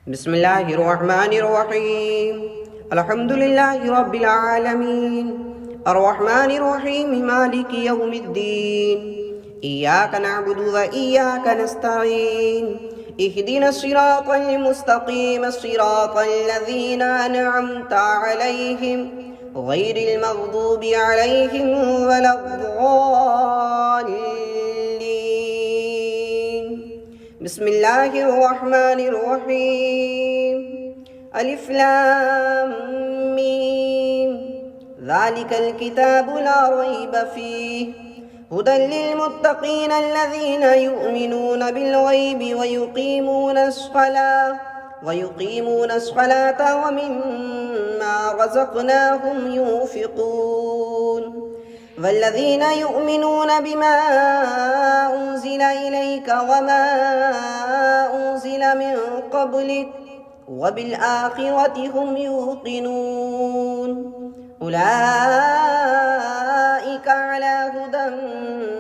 بسم الله الرحمن الرحيم. الحمد لله رب العالمين الرحمن الرحيم مالك يوم الدين. إياك نعبد وإياك نستعين. اهدنا الصراط المستقيم الصراط الذين أنعمت عليهم غير المغضوب عليهم ولا الضالين. بسم الله الرحمن الرحيم. ألف لام ميم. ذلك الكتاب لا ريب فيه هدى للمتقين الذين يؤمنون بالغيب ويقيمون الصلاة ومما رزقناهم ينفقون. والذين يؤمنون بما أنزل إليك وما أنزل من قبلك وبالآخرة هم يوقنون. أولئك على هدى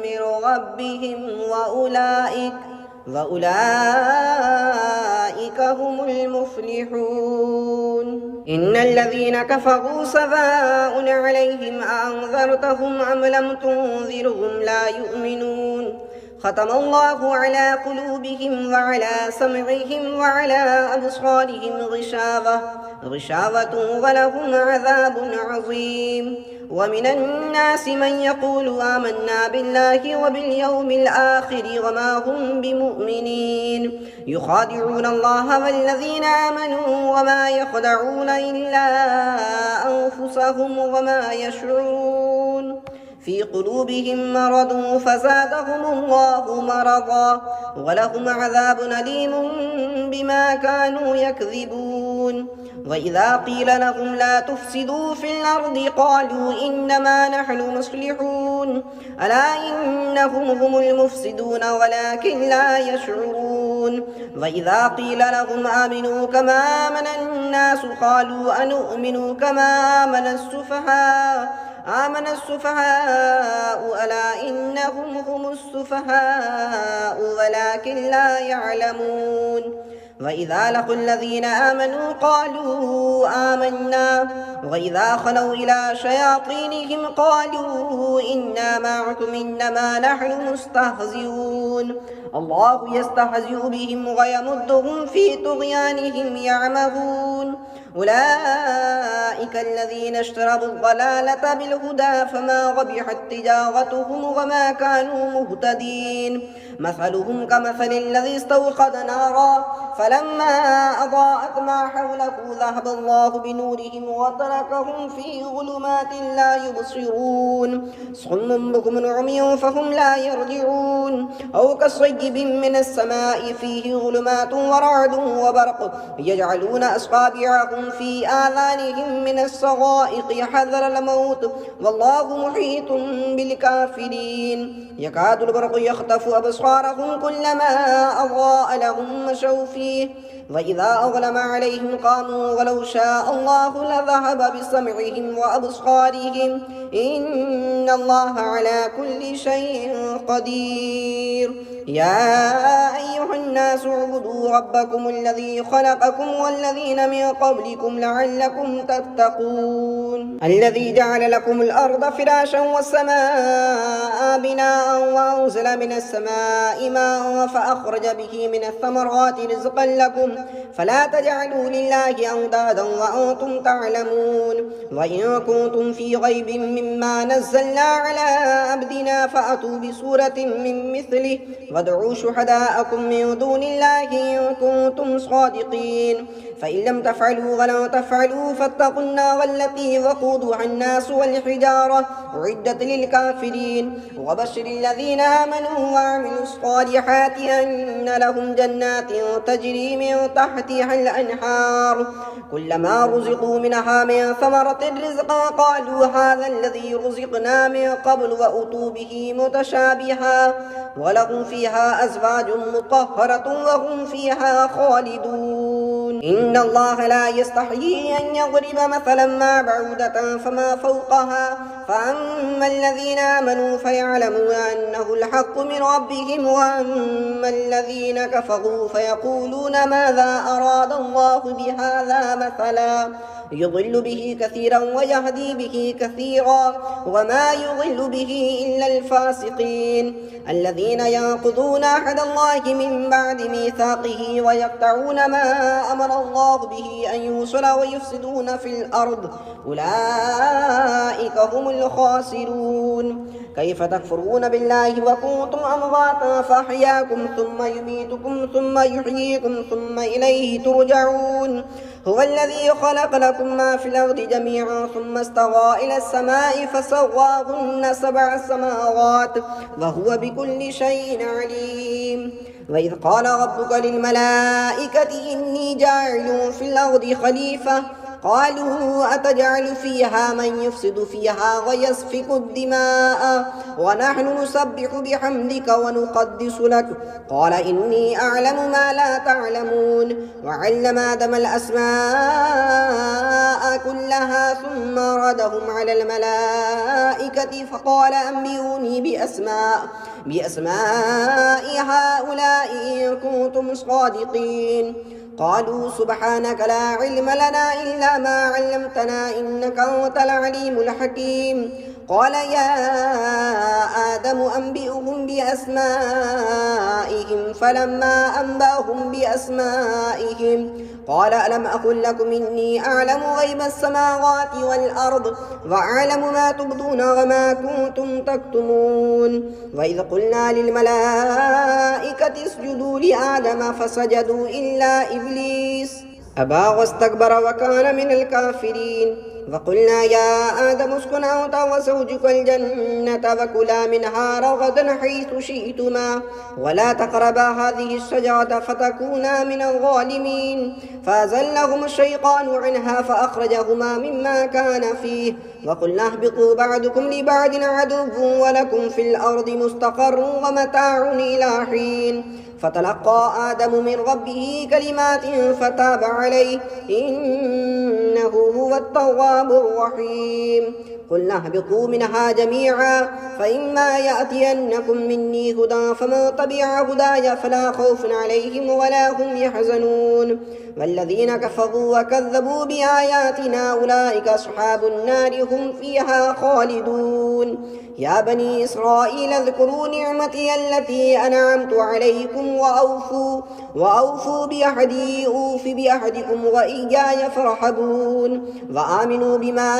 من ربهم وأولئك هم المفلحون. إن الذين كفروا سواء عليهم أأنذرتهم أم لم تنذرهم لا يؤمنون. ختم الله على قلوبهم وعلى سمعهم وعلى أبصارهم غشاوة ولهم عذاب عظيم. ومن الناس من يقول آمنا بالله وباليوم الآخر وما هم بمؤمنين. يخادعون الله والذين آمنوا وما يخدعون إلا أنفسهم وما يشعرون. في قلوبهم مرض فزادهم الله مرضا ولهم عذاب أليم بما كانوا يكذبون. وإذا قيل لهم لا تفسدوا في الأرض قالوا إنما نحن مصلحون ألا إنهم هم المفسدون ولكن لا يشعرون. وإذا قيل لهم آمنوا كما آمن الناس قالوا أنؤمن كما آمن السفهاء ألا إنهم هم السفهاء ولكن لا يعلمون. وإذا لقوا الذين آمنوا قالوا آمنا وإذا خلوا إلى شياطينهم قالوا إنا معكم إنما نحن مستهزئون. الله يستهزئ بهم ويمدهم في طغيانهم يعمهون. أولئك الذين اشتروا الضلالة بالهدى فما ربحت تجارتهم وما كانوا مهتدين. مثلهم كمثل الذي استوقد نارا فلما أضاءت ما حوله ذهب الله بنورهم وتركهم في ظلمات لا يبصرون. صم بكم عمي فهم لا يرجعون. أو كصيب من السماء فيه ظلمات ورعد وبرق يجعلون أصابعهم في آذانهم من الصواعق حذر الموت والله محيط بالكافرين. يكاد البرق يخطف أبصارهم كلما أضاء لهم مشوا فيه وإذا أظلم عليهم قاموا ولو شاء الله لذهب بسمعهم وأبصارهم إن الله على كل شيء قدير. يا أيها الناس اعبدوا ربكم الذي خلقكم والذين من قبلكم لعلكم تتقون. الذي جعل لكم الأرض فراشا والسماء بناء وأنزل من السماء ماء فأخرج به من الثمرات رزقا لكم فلا تجعلوا لله أندادا وأنتم تعلمون. وإن كنتم في غيب مما نزلنا على عبدنا فأتوا بسورة من مثله وادعوا شهداءكم من دون الله إن كنتم صادقين. فإن لم تفعلوا ولن تفعلوا فاتقوا النار التي وقودها الناس والحجارة أعدت للكافرين. وبشر الذين آمنوا وعملوا الصالحات أن لهم جنات تجري من تحتها الأنهار كلما رزقوا منها من ثمرة رزقا قالوا هذا الذي رزقنا من قبل وأتوا به متشابها ولهم فيها أزواج مطهرة وهم فيها خالدون. إن الله لا يستحيي أن يضرب مثلا ما بعودة فما فوقها فأما الذين آمنوا فيعلمون أنه الحق من ربهم وأما الذين كفروا فيقولون ماذا أراد الله الله بهذا مثلا يضل به كثيرا ويهدي به كثيرا وما يضل به إلا الفاسقين الذين ينقضون عهد الله من بعد ميثاقه ويقطعون ما أمر الله به أن يوصل ويفسدون في الأرض أولئك هم الخاسرون كيف تكفرون بالله وكنتم أمواتا فأحياكم ثم يميتكم ثم يحييكم ثم إليه ترجعون هو الذي خلق لكم ما في الأرض جميعا ثم استوى إلى السماء فسواهن 7 سماوات وهو بكل شيء عليم وإذ قال ربك للملائكة إني جاعل في الأرض خليفة قالوا أتجعل فيها من يفسد فيها ويسفك الدماء ونحن نسبح بحمدك ونقدس لك قال إني أعلم ما لا تعلمون وعلم آدم الأسماء كلها ثم ردهم على الملائكة فقال أنبئوني بأسماء هؤلاء إن كنتم صادقين قالوا سبحانك لا علم لنا إلا ما علمتنا إنك أنت العليم الحكيم قال يا آدم أنبئهم بأسمائهم فلما أنبأهم بأسمائهم قال ألم أقل لكم إني أعلم غيب السماوات والأرض وأعلم ما تبدون وما كنتم تكتمون وإذ قلنا للملائكة اسجدوا لآدم فسجدوا إلا إبليس أبى واستكبر وكان من الكافرين وقلنا يا آدم اسكن أنت وزوجك الجنة وكلا منها رغدا حيث شئتما ولا تقربا هذه الشجرة فتكونا من الظالمين فأزلهم الشيطان عنها فأخرجهما مما كان فيه وقلنا اهبطوا بعضكم لبعض عدو ولكم في الأرض مستقر ومتاع إلى حين فتلقى آدم من ربه كلمات فتاب عليه إنه هو التواب الرحيم قلنا اهبطوا منها جميعا فإما يأتينكم مني هدى فمن تبع هداي فلا خوف عليهم ولا هم يحزنون والذين كفروا وكذبوا بآياتنا أولئك أصحاب النار هم فيها خالدون يا بني إسرائيل اذكروا نعمتي التي أنعمت عليكم وأوفوا بأحدي أوف بأحدكم وإياي فارحبون وآمنوا بما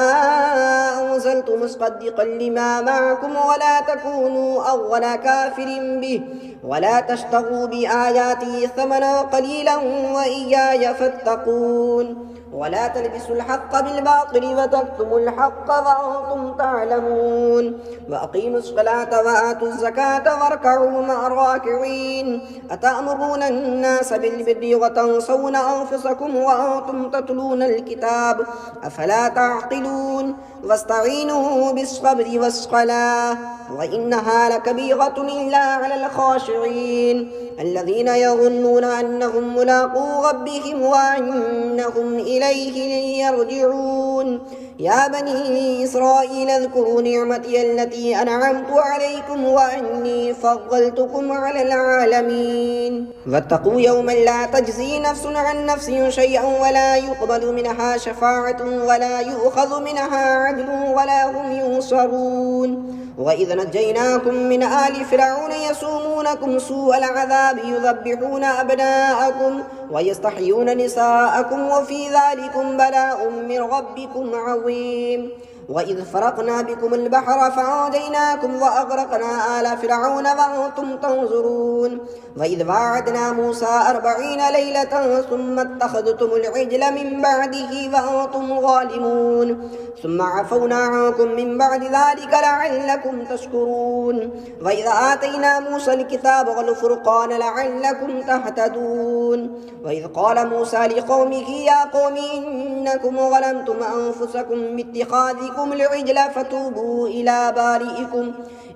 أنزلت مصدقا لما معكم ولا تكونوا أول كافر به ولا تشتروا بآياتي ثمنا قليلا وإياي فاتقون ولا تلبسوا الحق بالباطل وتكتموا الحق وأنتم تعلمون وأقيموا الصلاة وآتوا الزكاة واركعوا مع الراكعين أتأمرون الناس بالبر وتنسون أنفسكم وأنتم تتلون الكتاب أفلا تعقلون واستعينوا بالصبر والصلاة وإنها لكبيرة إلا على الخاشعين الذين يظنون أنهم ملاقو ربهم وأنهم إليه يرجعون يا بني إسرائيل اذكروا نعمتي التي أنعمت عليكم وأني فضلتكم على العالمين واتقوا يوما لا تجزي نفس عن نفس شيئا ولا يقبل منها شفاعة ولا يؤخذ منها عدل ولا هم ينصرون وإذ نجيناكم من آل فرعون يسومونكم سوء العذاب يذبحون أبناءكم ويستحيون نساءكم وفي ذلكم بلاء من ربكم عظيم وإذ فرقنا بكم البحر فأنجيناكم وأغرقنا آل فرعون وأنتم تنظرون وإذ واعدنا موسى 40 ليلة ثم اتخذتم العجل من بعده وأنتم ظالمون ثم عفونا عنكم من بعد ذلك لعلكم تشكرون وإذ آتينا موسى الكتاب والفرقان لعلكم تهتدون وإذ قال موسى لقومه يا قوم إنكم ظلمتم أنفسكم باتخاذكم العجل فتوبوا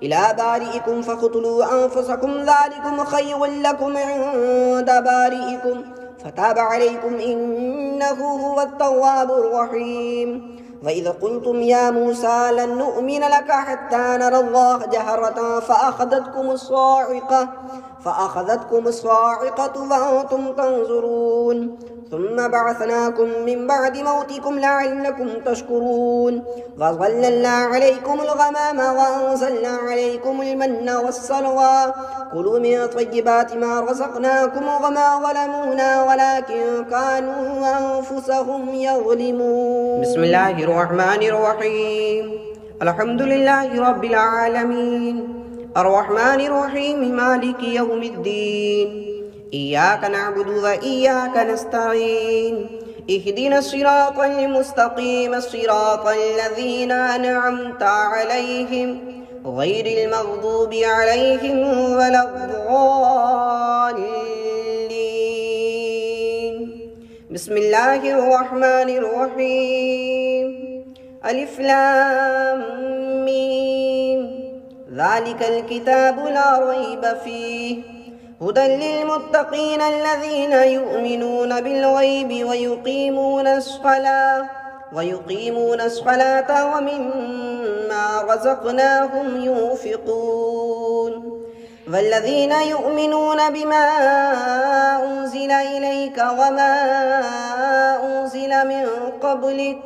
إلى بارئكم فاقتلوا أنفسكم ذلكم خير لكم عند بارئكم فتاب عليكم إنه هو التواب الرحيم وإذ قلتم يا موسى لن نؤمن لك حتى نرى الله جهرة فأخذتكم الصاعقة وأنتم تنظرون ثم بعثناكم من بعد موتكم لعلكم تشكرون وظللنا عليكم الغمام وأنزلنا عليكم المن والسلوى كلوا من طيبات ما رزقناكم وما ظلمونا ولكن كانوا أنفسهم يظلمون. بسم الله الرحمن الرحيم. الحمد لله رب العالمين الرحمن الرحيم مالك يوم الدين إياك نعبد وإياك نستعين اهدنا الصراط المستقيم الصراط الذين أنعمت عليهم غير المغضوب عليهم ولا الضالين. بسم الله الرحمن الرحيم. ألف لام ميم ذلك الكتاب لا ريب فيه هدى للمتقين الذين يؤمنون بالغيب ويقيمون الصلاة ومما رزقناهم ينفقون والذين يؤمنون بما أنزل إليك وما أنزل من قبلك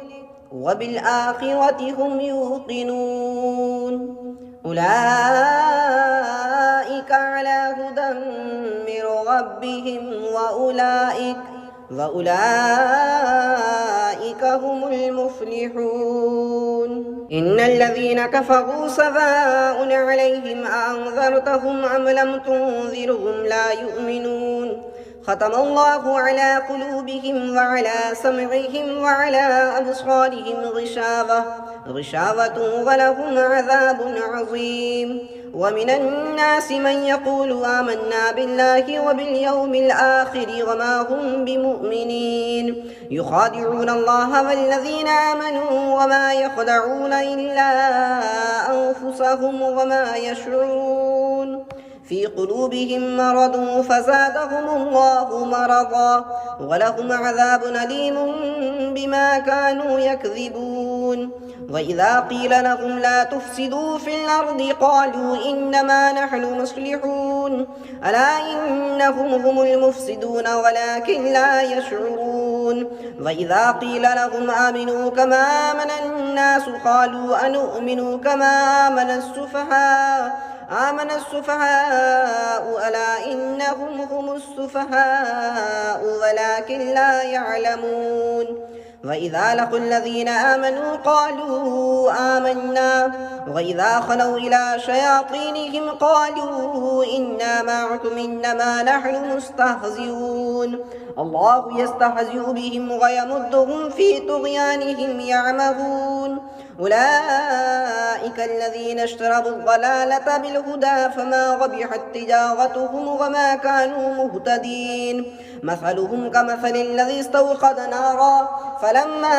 وبالآخرة هم يوقنون أولئك على هدى من ربهم وأولئك هم المفلحون. إن الذين كفروا سواء عليهم أأنذرتهم أم لم تنذرهم لا يؤمنون ختم الله على قلوبهم وعلى سمعهم وعلى أبصارهم غشاوة ولهم عذاب عظيم. ومن الناس من يقول آمنا بالله وباليوم الآخر وما هم بمؤمنين يخادعون الله والذين آمنوا وما يخدعون إلا أنفسهم وما يشعرون في قلوبهم مرض فزادهم الله مرضا ولهم عذاب أليم بما كانوا يكذبون. وإذا قيل لهم لا تفسدوا في الأرض قالوا إنما نحن مصلحون ألا إنهم هم المفسدون ولكن لا يشعرون. وإذا قيل لهم آمنوا كما آمن الناس قالوا أنؤمن كما آمن السفهاء ألا إنهم هم السفهاء ولكن لا يعلمون. وإذا لقوا الذين آمنوا قالوا آمنا وإذا خلوا إلى شياطينهم قالوا إنا معكم إنما نحن مستهزئون الله يستهزئ بهم ويمدهم في طغيانهم يعمهون. أولئك الذين اشتروا الضلالة بالهدى فما ربحت تجارتهم وما كانوا مهتدين مثلهم كمثل الذي استوقد نارا فلما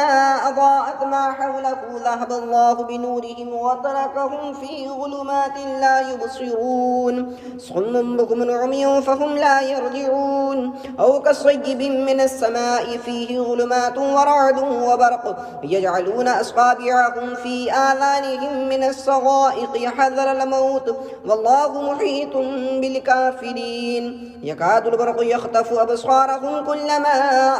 أضاءت ما حوله ذهب الله بنورهم وتركهم في ظلمات لا يبصرون صم بكم عمي فهم لا يرجعون أو كصيب من السماء فيه ظلمات ورعد وبرق يجعلون أصابعهم في آذانهم من الصغائق حذر الموت والله محيط بالكافرين يكاد البرق يخطف أبصارهم كلما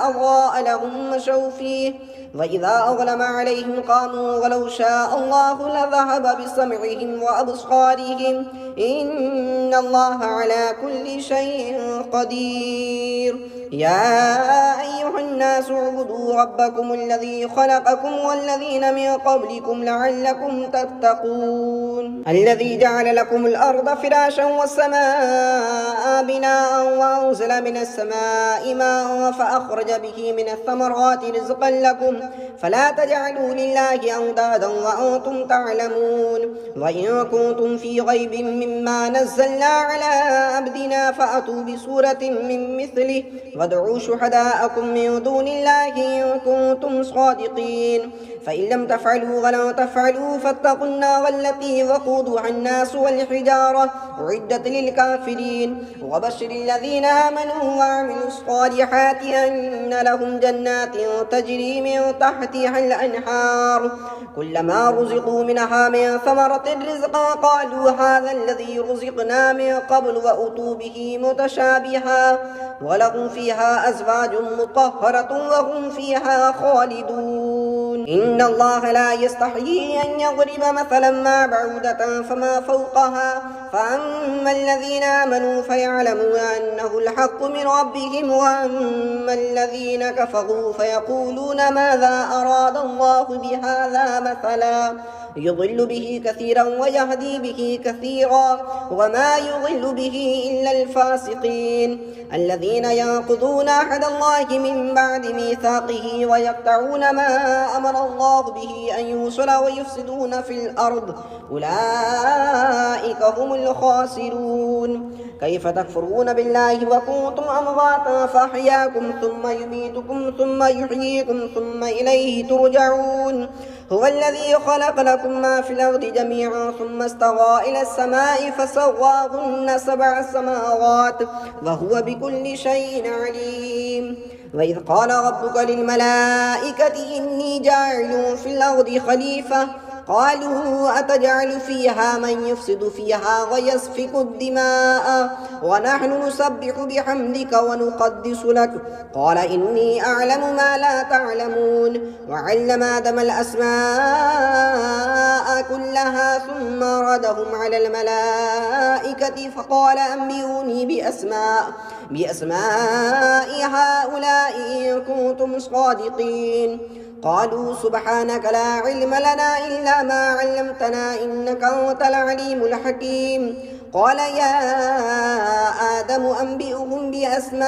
أضاء لهم مشوا فيه وإذا أظلم عليهم قاموا ولو شاء الله لذهب بسمعهم وأبصارهم إن الله على كل شيء قدير. يا أيها الناس اعبدوا ربكم الذي خلقكم والذين من قبلكم لعلكم تتقون الذي جعل لكم الأرض فراشا والسماء بناء وأنزل من السماء ماء فأخرج به من الثمرات رزقا لكم فلا تجعلوا لله أندادا وأنتم تعلمون. وإن كنتم في غيب مما نزلنا على عبدنا فأتوا بسورة من مثله وادعوا شهداءكم من دون الله إن كنتم صادقين فإن لم تفعلوا ولن تفعلوا فاتقوا النار التي وقودها الناس والحجارة أعدت للكافرين وبشر الذين آمنوا وعملوا الصالحات أن لهم جنات تجري من تحتها الأنهار كلما رزقوا منها من ثمرة رزقا قالوا هذا الذي رزقنا من قبل وأتوا به متشابها ولهم فيها أزواج مطهرة وهم فيها خالدون إن الله لا يستحيي أن يضرب مثلا ما بعودة فما فوقها فأما الذين آمنوا فيعلمون أنه الحق من ربهم وأما الذين كفروا فيقولون ماذا أراد الله بهذا مثلا يضل به كثيرا ويهدي به كثيرا وما يضل به إلا الفاسقين الذين ينقضون عهد الله من بعد ميثاقه ويقطعون ما أمر الله به أن يوصل ويفسدون في الأرض أولئك هم الخاسرون كيف تكفرون بالله وكنتم أمواتا فأحياكم ثم يميتكم ثم يحييكم ثم إليه ترجعون هو الذي خلق لكم ما في الأرض جميعا ثم استوى إلى السماء فسواهن 7 سماوات وهو بكل شيء عليم وإذ قال ربك للملائكة إني جاعل في الأرض خليفة قالوا أتجعل فيها من يفسد فيها ويسفك الدماء ونحن نسبح بحمدك ونقدس لك قال إني أعلم ما لا تعلمون وعلم آدم الأسماء كلها ثم ردهم على الملائكة فقال أنبئوني بأسماء هؤلاء إن كنتم صادقين قالوا سبحانك لا علم لنا إلا ما علمتنا إنك أنت العليم الحكيم قال يا آدم أنبئهم بأسمائهم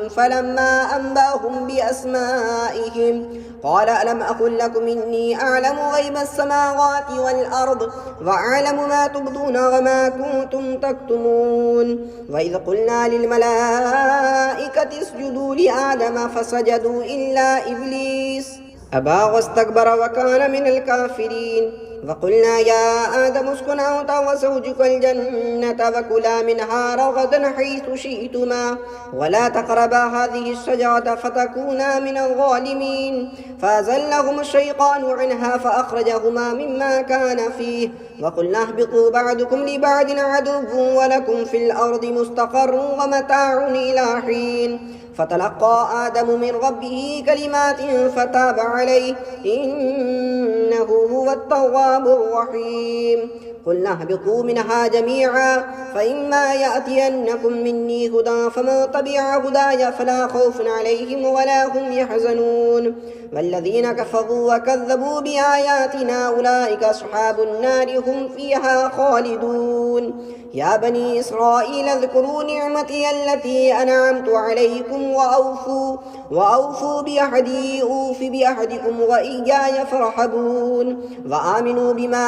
فلما أنبأهم بأسمائهم قال ألم أقل لكم إني أعلم غيب السماوات والأرض وأعلم ما تبدون وما كنتم تكتمون وإذ قلنا للملائكة اسجدوا لآدم فسجدوا إلا إبليس أبى واستكبر وكان من الكافرين وقلنا يا آدم اسكن أنت وزوجك الجنة وكلا منها رغدا حيث شئتما ولا تقربا هذه الشجرة فتكونا من الظالمين فأزلهم الشيطان عنها فأخرجهما مما كان فيه وقلنا اهبطوا بعضكم لبعض عدو ولكم في الأرض مستقر ومتاع إلى حين فتلقى آدم من ربه كلمات فتاب عليه إنه هو التواب الرحيم قلنا اهبطوا منها جميعا فإما يأتينكم مني هدى فمن تبع هداي فلا خوف عليهم ولا هم يحزنون والذين كفروا وكذبوا بآياتنا أولئك أصحاب النار هم فيها خالدون يا بني إسرائيل اذكروا نعمتي التي أنعمت عليكم وأوفوا بأحدي أوف بأحدكم وإياي فارحبون وآمنوا بما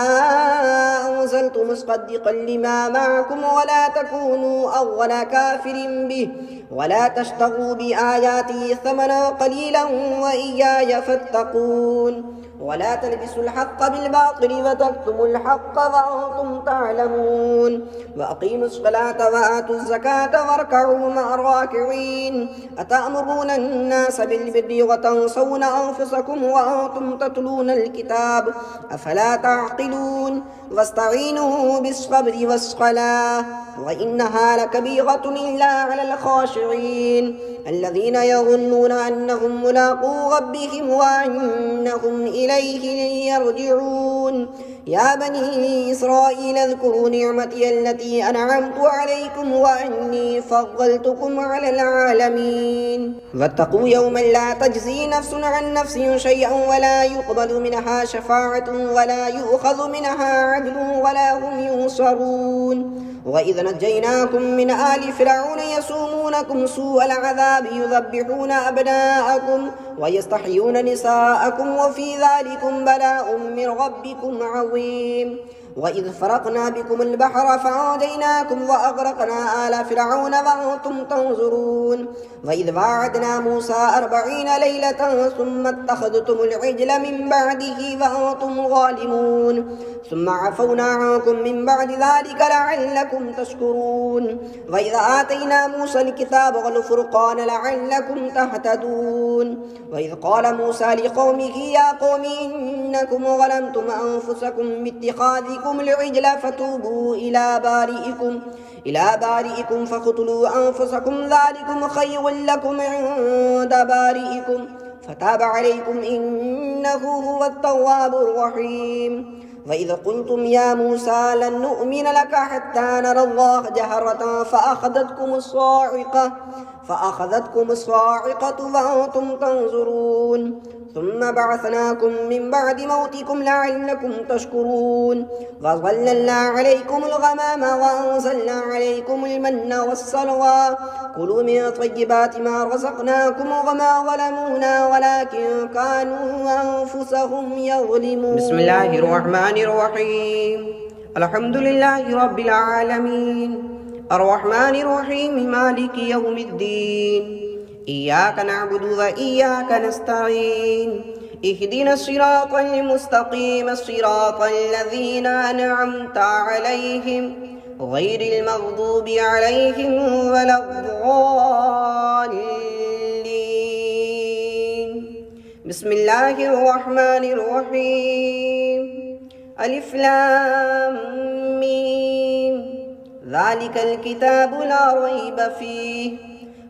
أنزلت مصدقا لما معكم ولا تكونوا أول كافر به ولا تشتروا بآياتي ثمنا قليلا وإياي فاتقون ولا تلبسوا الحق بالباطل وتكتموا الحق وأنتم تعلمون وأقيموا الصلاة وآتوا الزكاة واركعوا مع الراكعين أتأمرون الناس بالبر وتنسون أنفسكم وأنتم تتلون الكتاب أفلا تعقلون واستعينوا بالصبر والصلاة وإنها لكبيرة إلا على الخاشعين الذين يظنون أنهم ملاقو ربهم وأنهم إليه يرجعون يا بني إسرائيل اذكروا نعمتي التي أنعمت عليكم وأني فضلتكم على العالمين واتقوا يوما لا تجزي نفس عن نفس شيئا ولا يقبل منها شفاعة ولا يؤخذ منها عدل ولا هم ينصرون وإذ نجيناكم من آل فرعون يسومونكم سوء العذاب يذبحون أبناءكم ويستحيون نساءكم وفي ذلكم بلاء من ربكم عظيم وإذ فرقنا بكم البحر فأنجيناكم وأغرقنا آل فرعون وأنتم تنظرون وإذ واعدنا موسى 40 ليلة ثم اتخذتم العجل من بعده وأنتم ظالمون ثم عفونا عنكم من بعد ذلك لعلكم تشكرون وإذ آتينا موسى الكتاب والفرقان لعلكم تهتدون وإذ قال موسى لقومه يا قوم إنكم ظلمتم أنفسكم باتخاذكم العجل فتوبوا إلى بارئكم فاقتلوا أنفسكم ذلكم خير لكم عند بارئكم فتاب عليكم إنه هو التواب الرحيم وإذ قلتم يا موسى لن نؤمن لك حتى نرى الله جهرة فأخذتكم الصاعقة وأنتم تنظرون ثم بعثناكم من بعد موتكم لعلكم تشكرون وظللنا عليكم الغمام وأنزلنا عليكم المن والسلوى كلوا من طيبات ما رزقناكم وما ظلمونا ولكن كانوا أنفسهم يظلمون. بسم الله الرحمن الرحيم. الحمد لله رب العالمين الرحمن الرحيم مالك يوم الدين إياك نعبد وإياك نستعين اهدنا الصراط المستقيم صراط الذين أنعمت عليهم غير المغضوب عليهم ولا الضالين. بسم الله الرحمن الرحيم. ألف لام ميم ذلك الكتاب لا ريب فيه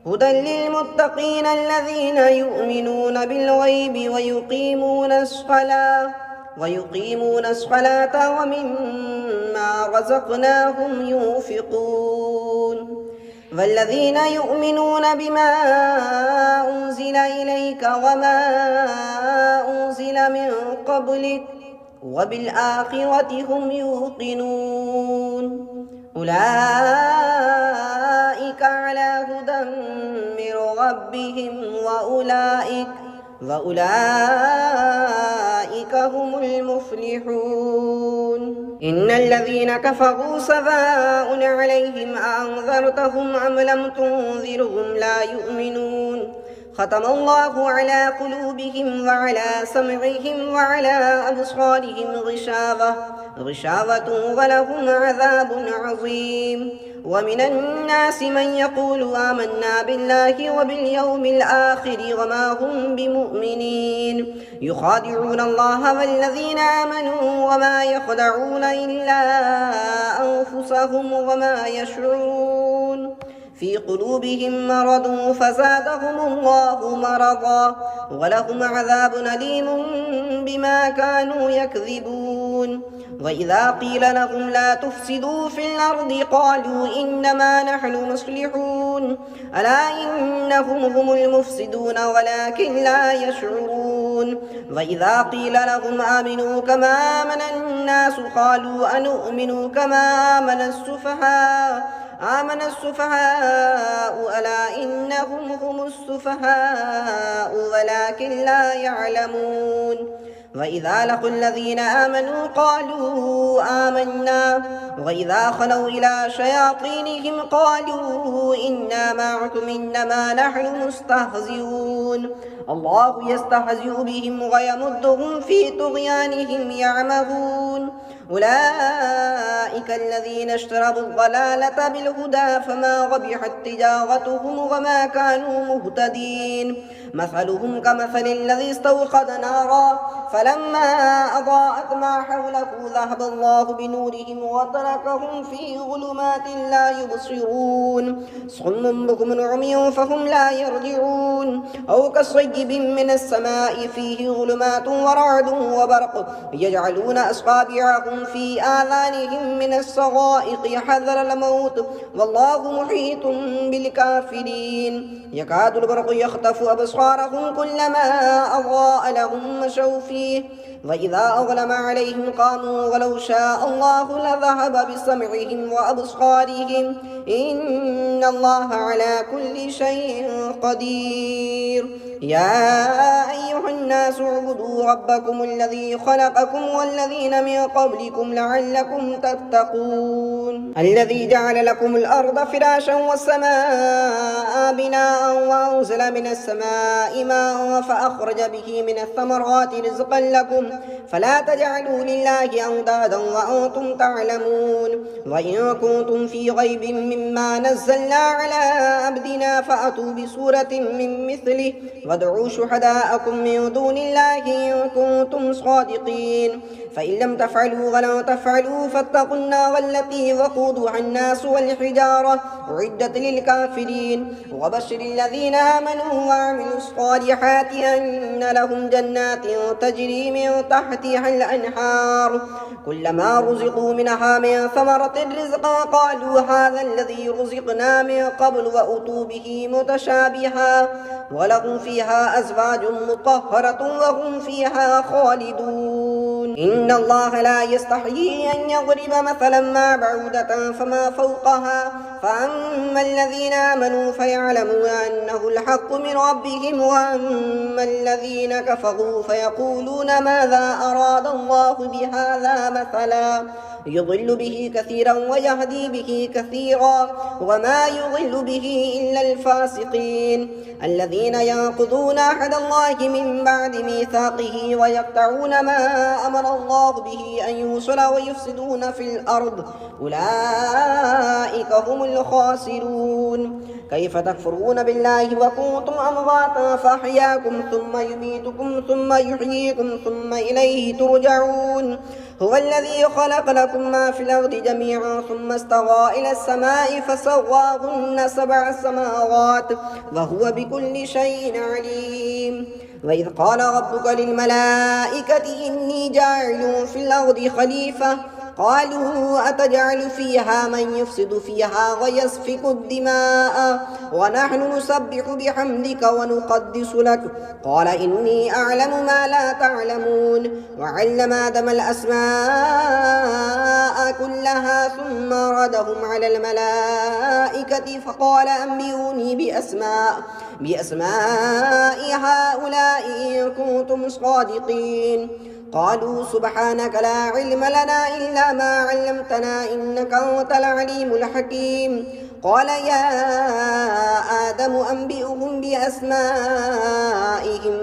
هدى للمتقين الذين يؤمنون بالغيب ويقيمون الصلاة ومما رزقناهم ينفقون والذين يؤمنون بما أنزل إليك وما أنزل من قبلك وبالآخرة هم يوقنون أولئك على هدى من ربهم وأولئك هم المفلحون. إن الذين كفروا سواء عليهم أأنذرتهم أم لم تنذرهم لا يؤمنون ختم الله على قلوبهم وعلى سمعهم وعلى أبصارهم غشاوة ولهم عذاب عظيم. ومن الناس من يقول آمنا بالله وباليوم الآخر وما هم بمؤمنين يخادعون الله والذين آمنوا وما يخدعون إلا أنفسهم وما يشعرون في قلوبهم مرض فزادهم الله مرضا ولهم عذاب أليم بما كانوا يكذبون. وإذا قيل لهم لا تفسدوا في الأرض قالوا إنما نحن مصلحون ألا إنهم هم المفسدون ولكن لا يشعرون. وإذا قيل لهم آمنوا كما آمن الناس قالوا أنؤمن كما آمن السفهاء ألا إنهم هم السفهاء ولكن لا يعلمون. وإذا لقوا الذين آمنوا قالوا آمنا وإذا خلوا إلى شياطينهم قالوا إنا معكم إنما نحن مستهزئون الله يستهزئ بهم ويمدهم في طغيانهم يعمهون. أولئك الذين اشتروا الضلالة بالهدى فما ربحت تجارتهم وما كانوا مهتدين مثلهم كمثل الذي استوقد نارا فلما أضاءت ما حوله ذهب الله بنورهم وتركهم في ظلمات لا يبصرون صم بكم عمي فهم لا يرجعون أو كصيب من السماء فيه ظلمات ورعد وبرق يجعلون أصابعهم في آذانهم من الصغائق حذر الموت والله محيط بالكافرين يكاد البرق يخطف أبصارهم كلما أضاء لهم مشوا فيه وإذا أظلم عليهم قاموا ولو شاء الله لذهب بسمعهم وأبصارهم إن الله على كل شيء قدير. يا أيها الناس اعبدوا ربكم الذي خلقكم والذين من قبلكم لعلكم تتقون الذي جعل لكم الأرض فراشا والسماء بناء وأنزل من السماء ماء فأخرج به من الثمرات رزقا لكم فلا تجعلوا لله أندادا وأنتم تعلمون. وإن كنتم في غيب مما نزلنا على عبدنا فأتوا بسورة من مثله وادعوا شهداءكم من دون الله إن كنتم صادقين فإن لم تفعلوا ولن تفعلوا فاتقوا النار التي وقودها الناس والحجارة أعدت للكافرين. وبشر الذين آمنوا وعملوا الصالحات أن لهم جنات تجري من تحتها الأنهار كلما رزقوا منها من ثمرة رزقا قالوا هذا الذي رزقنا من قبل وأتوا به متشابها ولهم فيها أزواج مطهرة وهم فيها خالدون. إن الله لا يستحيي أن يضرب مثلا ما بعودة فما فوقها فأما الذين آمنوا فيعلمون أنه الحق من ربهم وأما الذين كفروا فيقولون ماذا أراد الله بهذا مثلا يضل به كثيرا ويهدي به كثيرا وما يضل به إلا الفاسقين الذين ينقضون عهد الله من بعد ميثاقه ويقطعون ما أمر الله به أن يوصل ويفسدون في الأرض أولئك هم الخاسرون. كيف تكفرون بالله وكنتم أمواتا فأحياكم ثم يميتكم ثم يحييكم ثم إليه ترجعون. هو الذي خلق لكم ما في الأرض جميعا ثم استوى إلى السماء فسواهن 7 سماوات وهو بكل شيء عليم. وإذ قال ربك للملائكة إني جاعل في الأرض خليفة قالوا أتجعل فيها من يفسد فيها ويسفك الدماء ونحن نسبح بحمدك ونقدس لك قال إني أعلم ما لا تعلمون. وعلم آدم الأسماء كلها ثم ردهم على الملائكة فقال أنبئوني بأسماء هؤلاء إن كنتم صادقين. قالوا سبحانك لا علم لنا إلا ما علمتنا إنك أنت العليم الحكيم. قال يا آدم أنبئهم بأسمائهم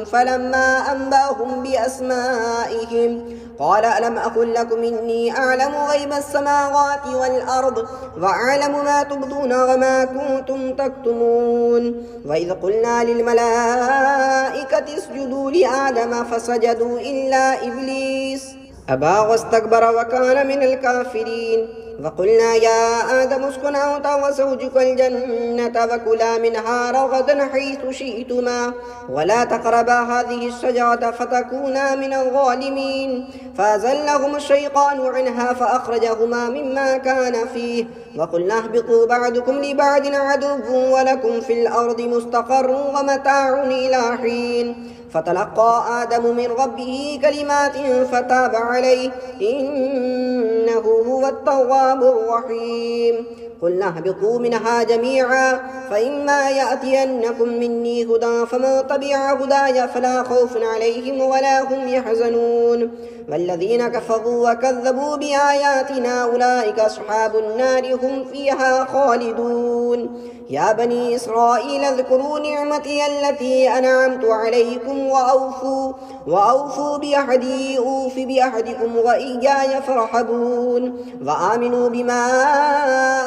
فلما أنبأهم بأسمائهم قال ألم أقل لكم إني أعلم غيب السماوات والأرض وأعلم ما تبدون وما كنتم تكتمون. وإذ قلنا للملائكة اسجدوا لآدم فسجدوا إلا إبليس أبى واستكبر وكان من الكافرين. وقلنا يا آدم اسكن أنت وزوجك الجنة وكلا منها رغدا حيث شئتما ولا تقربا هذه الشجرة فتكونا من الظالمين. فأزلهما الشيطان عنها فأخرجهما مما كان فيه وقلنا اهبطوا بعضكم لبعض عدو ولكم في الأرض مستقر ومتاع إلى حين. فتلقى آدم من ربه كلمات فتاب عليه إنه هو التواب الرحيم. قلنا اهبطوا منها جميعا فإما يأتينكم مني هدى فمن تبع هداي فلا خوف عليهم ولا هم يحزنون. والذين كفروا وكذبوا بآياتنا أولئك أصحاب النار هم فيها خالدون. يا بني إسرائيل اذكروا نعمتي التي أنعمت عليكم وأوفوا بأحدي أوف بأحدكم وإياي فارحبون. وآمنوا بما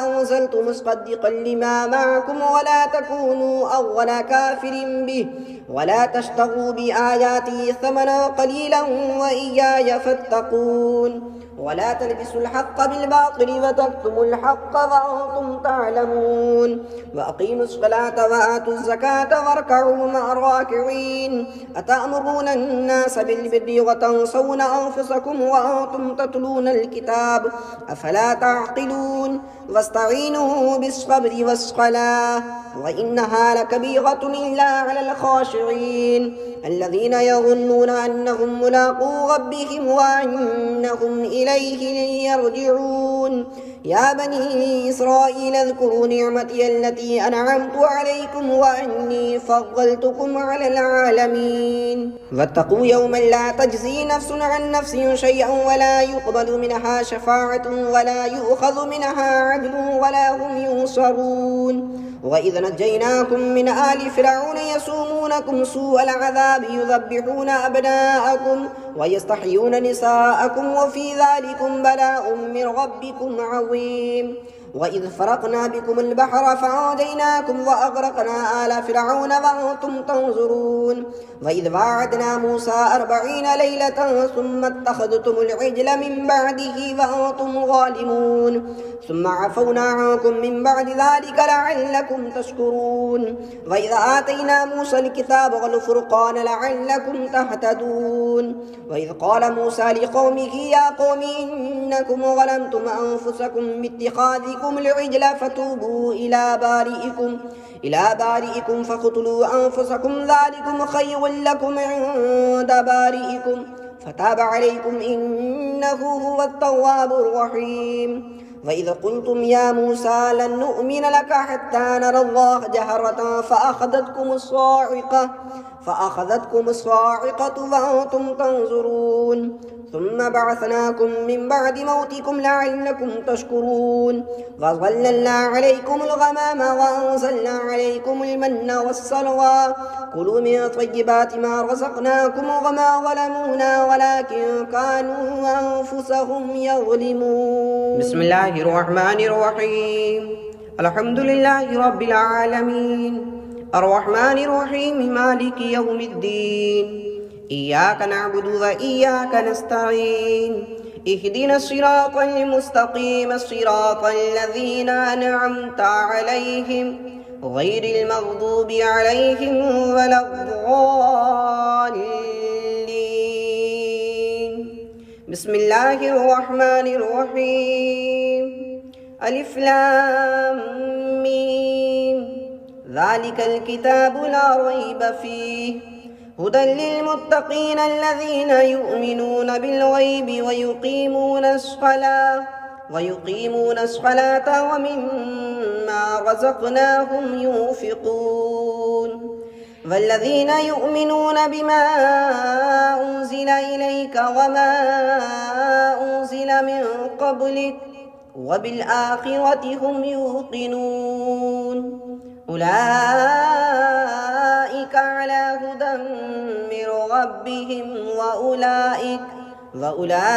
أنزلت مصدقا لما معكم ولا تكونوا أول كافر به ولا تشتروا بآياتي ثمنا قليلا وإياي فاتقون. ولا تلبسوا الحق بالباطل وتكتموا الحق وأنتم تعلمون. وأقيموا الصلاة وآتوا الزكاة واركعوا مع الراكعين. أتأمرون الناس بالبر وتنسون أنفسكم وأنتم تتلون الكتاب أفلا تعقلون. واستعينوا بالصبر والصلاة وإنها لكبيرة إلا على الخاشعين. الذين يظنون أنهم ملاقو ربهم وأنهم إليه يرجعون يا بني إسرائيل اذكروا نعمتي التي أنعمت عليكم وأني فضلتكم على العالمين واتقوا يوما لا تجزي نفس عن نفس شيئا ولا يقبل منها شفاعة ولا يؤخذ منها عدل ولا هم ينصرون وإذ نجيناكم من آل فرعون يسومونكم سوء العذاب يذبحون أبناءكم ويستحيون نساءكم وفي ذلكم بلاء من ربكم عظيم وإذ فرقنا بكم البحر فأنجيناكم وأغرقنا آل فرعون وأنتم تنظرون وإذ واعدنا موسى 40 ليلة ثم اتخذتم العجل من بعده وأنتم ظالمون ثم عفونا عنكم من بعد ذلك لعلكم تشكرون وإذ آتينا موسى الكتاب والفرقان لعلكم تهتدون وإذ قال موسى لقومه يا قوم إنكم ظلمتم أنفسكم باتخاذكم العجل فتوبوا إلى بارئكم فاقتلوا أنفسكم ذلكم خير لكم عند بارئكم فتاب عليكم إنه هو التواب الرحيم وإذ قلتم يا موسى لن نؤمن لك حتى نرى الله جهرة فأخذتكم الصاعقة وأنتم تنظرون ثم بعثناكم من بعد موتكم لعلكم تشكرون وظللنا عليكم الغمام وأنزلنا عليكم المن والسلوى كلوا من طيبات ما رزقناكم وما ظلمونا ولكن كانوا أنفسهم يظلمون بسم الله الرحمن الرحيم الحمد لله رب العالمين الرحمن الرحيم مالك يوم الدين إياك نعبد وإياك نستعين اهدنا الصراط المستقيم صراط الذين أنعمت عليهم غير المغضوب عليهم ولا الضالين بسم الله الرحمن الرحيم ألف لام ميم ذلك الكتاب لا ريب فيه هدى للمتقين الذين يؤمنون بالغيب ويقيمون الصلاة ومما رزقناهم ينفقون والذين يؤمنون بما أنزل إليك وما أنزل من قبلك وبالآخرة هم يوقنون أولئك على هدى من ربهم وأولئك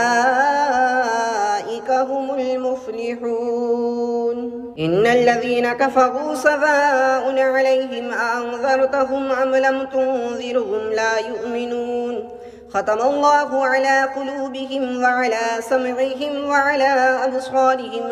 هم المفلحون إن الذين كفروا سواء عليهم أأنذرتهم أم لم تنذرهم لا يؤمنون ختم الله على قلوبهم وعلى سمعهم وعلى أبصارهم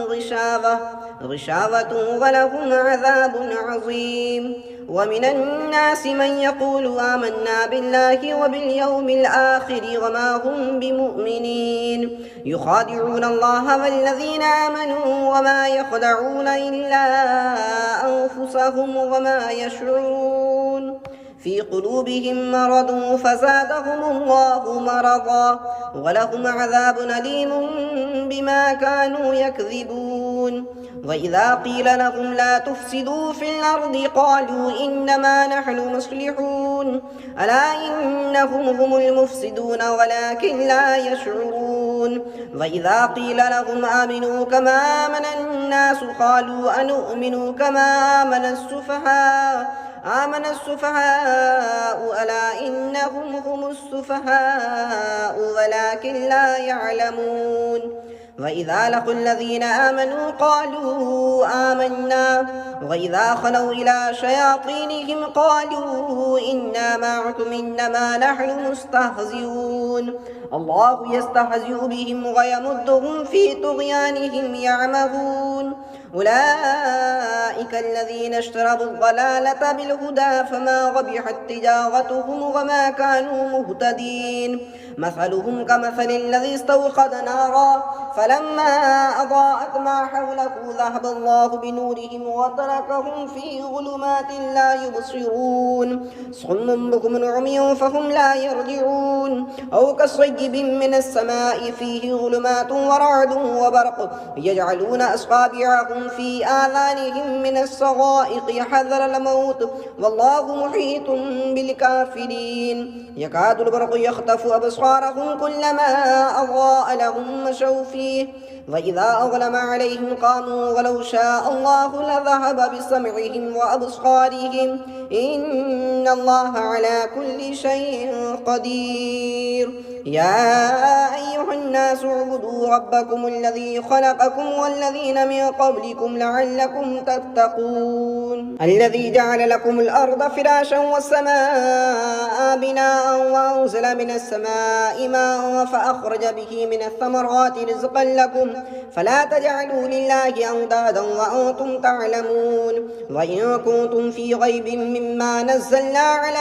غشاوة ولهم عذاب عظيم ومن الناس من يقول آمنا بالله وباليوم الآخر وما هم بمؤمنين يخادعون الله والذين آمنوا وما يخدعون إلا أنفسهم وما يشعرون في قلوبهم مرض فزادهم الله مرضا ولهم عذاب أليم بما كانوا يكذبون وإذا قيل لهم لا تفسدوا في الأرض قالوا إنما نحن مصلحون ألا إنهم هم المفسدون ولكن لا يشعرون وإذا قيل لهم آمنوا كما آمن الناس قالوا أنؤمن كما آمن السفهاء ألا إنهم هم السفهاء ولكن لا يعلمون وإذا لقوا الذين آمنوا قالوا آمنا وإذا خلوا إلى شياطينهم قالوا إنا معكم إنما نحن مستهزئون الله يستهزئ بهم ويمدهم في طغيانهم يعمهون أولئك الذين اشتروا الضلالة بالهدى فما ربحت تجارتهم وما كانوا مهتدين مثلهم كمثل الذي استوقد نارا فلما أضاءت ما حوله ذهب الله بنورهم وتركهم في ظلمات لا يبصرون صم بكم عمي فهم لا يرجعون أو كصيب من السماء فيه ظلمات ورعد وبرق يجعلون أصابعهم في آذانهم من الصغائق حذر الموت والله محيط بالكافرين يكاد البرق يخطف أبصارهم كلما أضاء لهم مشوا فيه وإذا أظلم عليهم قاموا ولو شاء الله لذهب بسمعهم وأبصارهم إن الله على كل شيء قدير يا أيها الناس اعبدوا ربكم الذي خلقكم والذين من قبلكم لعلكم تتقون الذي جعل لكم الأرض فراشا والسماء بناء وأنزل من السماء ماء فأخرج به من الثمرات رزقا لكم فلا تجعلوا لله أندادا وأنتم تعلمون وإن كنتم في غيب مما نزلنا على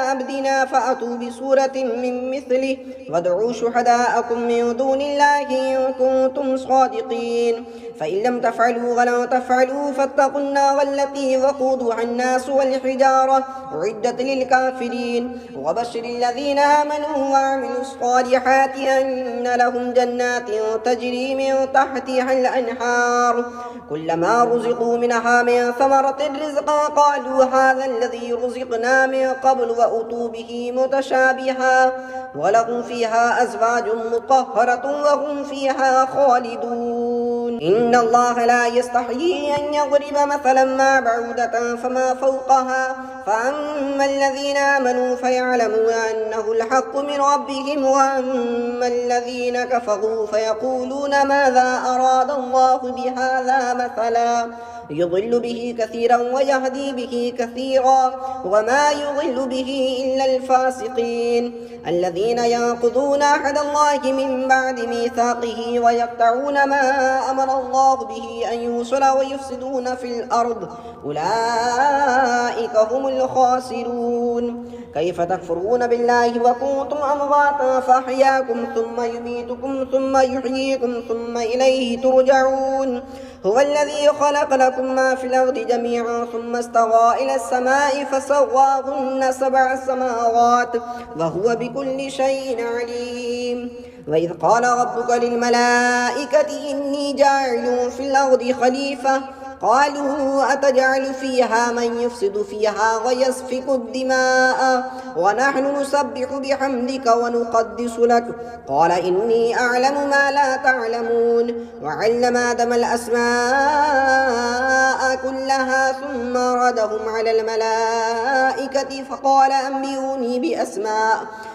عبدنا فأتوا بسورة من مثله وادعوا شهداءكم من دون الله إن كنتم صادقين فإن لم تفعلوا ولن تفعلوا فاتقوا النار التي وقودها الناس والحجارة أعدت للكافرين وبشر الذين آمنوا وعملوا الصالحات أن لهم جنات تجري من تحتها الأنهار كلما رزقوا منها من ثمرة رزقا قالوا هذا الذي رزقنا من قبل وأتوا به متشابها ولهم فيها أزواج مطهرة وهم فيها خالدون إن الله لا يستحيي أن يضرب مثلا ما بعودة فما فوقها فأما الذين آمنوا فيعلمون أنه الحق من ربهم وأما الذين كفروا فيقولون ماذا أراد الله بهذا مثلا يضل به كثيرا ويهدي به كثيرا وما يضل به إلا الفاسقين الذين ينقضون عهد الله من بعد ميثاقه ويقطعون ما أمر الله به أن يوصل ويفسدون في الأرض أولئك هم الخاسرون كيف تكفرون بالله وكنتم أمواتا فأحياكم ثم يميتكم ثم يحييكم ثم إليه ترجعون هو الذي خلق لكم ما في الأرض جميعا ثم استوى إلى السماء فسواهن 7 سماوات وهو بكل شيء عليم وإذ قال ربك للملائكة إني جاعل في الأرض خليفة قالوا أتجعل فيها من يفسد فيها ويسفك الدماء ونحن نسبح بحمدك ونقدس لك قال إني أعلم ما لا تعلمون وعلم آدم الأسماء كلها ثم ردهم على الملائكة فقال أنبئوني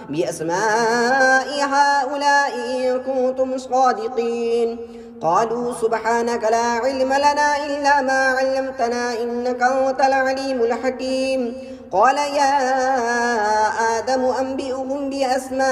بأسماء هؤلاء إن كنتم صادقين قالوا سبحانك لا علم لنا إلا ما علمتنا إنك أنت العليم الحكيم قال يا آدم أنبئهم بأسمائهم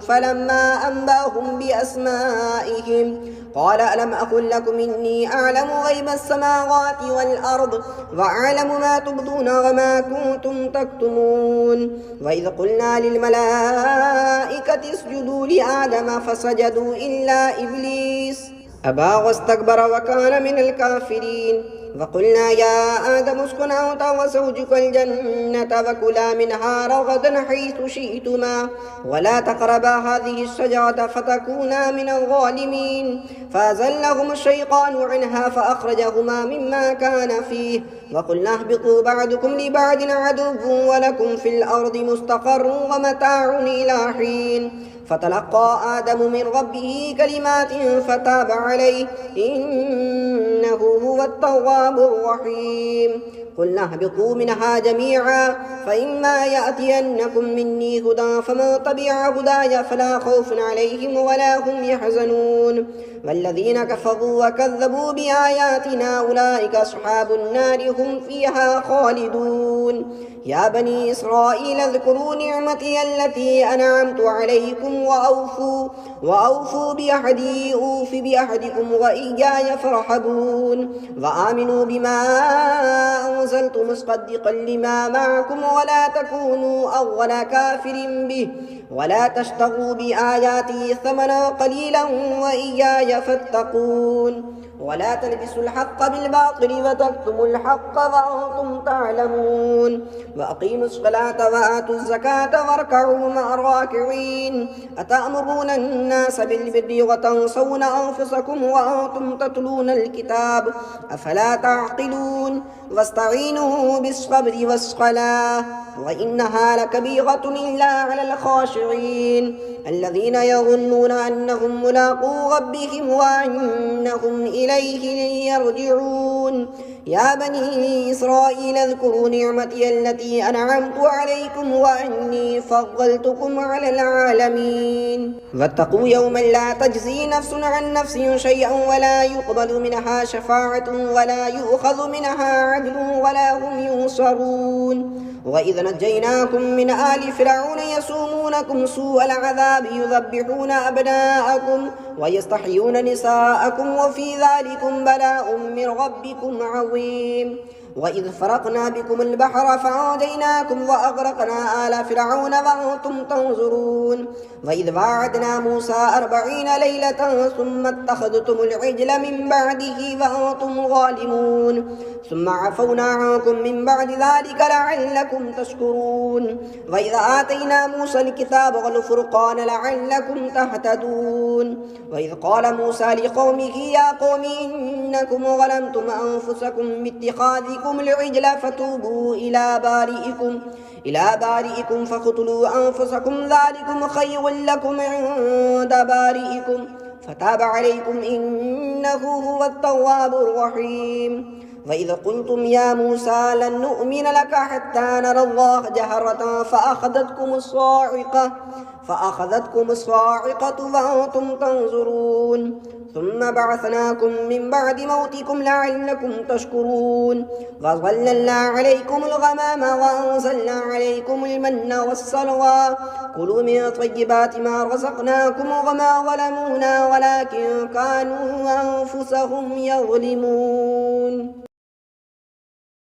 فلما أنبأهم بأسمائهم قال ألم أقل لكم إني أعلم غيب السماوات والأرض وأعلم ما تبدون وما كنتم تكتمون وإذ قلنا للملائكة اسجدوا لآدم فسجدوا إلا إبليس أبى واستكبر وكان من الكافرين وقلنا يا آدم اسكن أنت وزوجك الجنة وكلا منها رغدا حيث شئتما ولا تقربا هذه الشجرة فتكونا من الظالمين فأزلهما الشيطان عنها فأخرجهما مما كان فيه وقلنا اهبطوا بعضكم لبعض عدو ولكم في الأرض مستقر ومتاع إلى حين فتلقى آدم من ربه كلمات فتاب عليه إنه هو التواب الرحيم قلنا اهبطوا منها جميعا فإما يأتينكم مني هدى فمن تبع هداي فلا خوف عليهم ولا هم يحزنون والذين كفروا وكذبوا بآياتنا أولئك أصحاب النار هم فيها خالدون يا بني إسرائيل اذكروا نعمتي التي أنعمت عليكم وأوفوا بعهدي أوف بعهدكم وإياي فارهبون وآمنوا بما أنزلت مصدقا لما معكم ولا تكونوا أول كافر به ولا تشتروا بآياتي ثمنا قليلا وإياي فاتقون ولا تلبسوا الحق بالباطل وتكتموا الحق وأنتم تعلمون وأقيموا الصلاة وآتوا الزكاة واركعوا مع الراكعين أتأمرون الناس بالبر وتنسون أنفسكم وأنتم تتلون الكتاب أفلا تعقلون واستعينوا بالصبر والصلاة وإنها لكبيرة إلا على الخاشعين الذين يظنون أنهم ملاقو ربهم وأنهم إليه يرجعون يا بني إسرائيل اذكروا نعمتي التي أنعمت عليكم وأني فضلتكم على العالمين واتقوا يوما لا تجزي نفس عن نفس شيئا ولا يقبل منها شفاعة ولا يؤخذ منها عدل ولا هم ينصرون وإذ نجيناكم من آل فرعون يسومونكم سوء العذاب يذبحون أبناءكم ويستحيون نساءكم وفي ذلكم بلاء من ربكم عظيم وإذ فرقنا بكم البحر فأنجيناكم وأغرقنا آل فرعون وأنتم تنظرون وإذ واعدنا موسى 40 ليلة ثم اتخذتم العجل من بعده وأنتم ظالمون ثم عفونا عنكم من بعد ذلك لعلكم تشكرون وإذ آتينا موسى الكتاب والفرقان لعلكم تهتدون وإذ قال موسى لقومه يا قوم إنكم ظلمتم أنفسكم باتخاذكم العجل فتوبوا إلى بارئكم فاقتلوا أنفسكم ذلكم خير لكم عند بارئكم فتاب عليكم إنه هو التواب الرحيم وإذ قلتم يا موسى لن نؤمن لك حتى نرى الله جهرة فأخذتكم الصاعقة وأنتم تنظرون ثم بعثناكم من بعد موتكم لعلكم تشكرون وظللنا عليكم الغمام وأنزلنا عليكم المن والسلوى كلوا من طيبات ما رزقناكم وما ظلمونا ولكن كانوا أنفسهم يظلمون.